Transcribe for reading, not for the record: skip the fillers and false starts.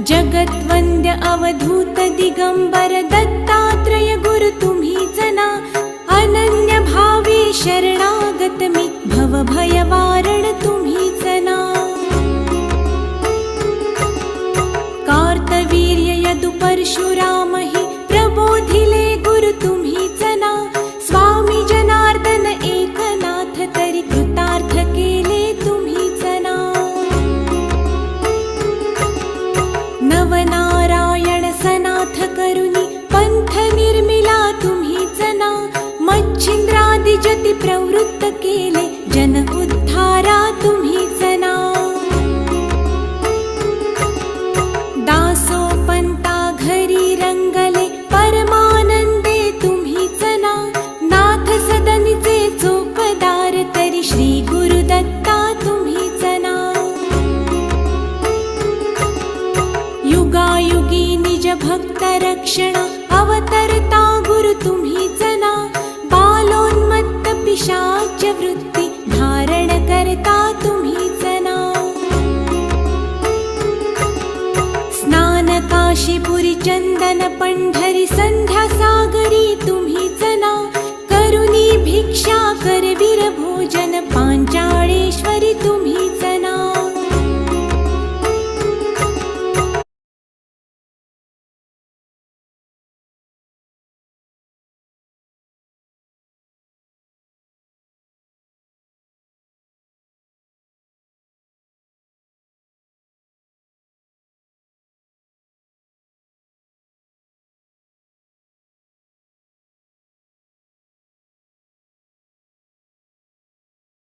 जगद्वन्द्य अवधूत दिगंबर दत्तात्रय गुरु तुम्हीच ना. अनन्य भावे शरणागत मी भव भय वारण तुम्हीच ना. कार्तवीर्य यदु परशुराम हि प्रबोधिले गुरु तुम्हीच ना. स्वामी जनार्दन एकनाथ तरी कृतार्थ केले तुम्हीच ना. नवनारायण सनाथ करुणी पंथ निर्मिला तुम्हीच ना. मच्छिंद्रादि जति प्रवृत्त केले जन उद्धारा तुम्हीच ना. दासोपंता घरी रंगले परमानंदे तुम्हीच ना. नाथ सदनीचे चोपदार तरी श्री गुरुदत्ता तुम्हीच ना. युगायुगी निज भक्त रक्षण अवतरता गुरु तुम्हीच ना. बालोन्मत्त पिशाच वृत्ती धारण करता तुम्हीच ना. स्नान काशीपुरी चंदन पंढरी संध्या सागरी तुम्हीच ना. करुणी भिक्षा करवीर भोजन पांचाळेश्वरी तुम्हीच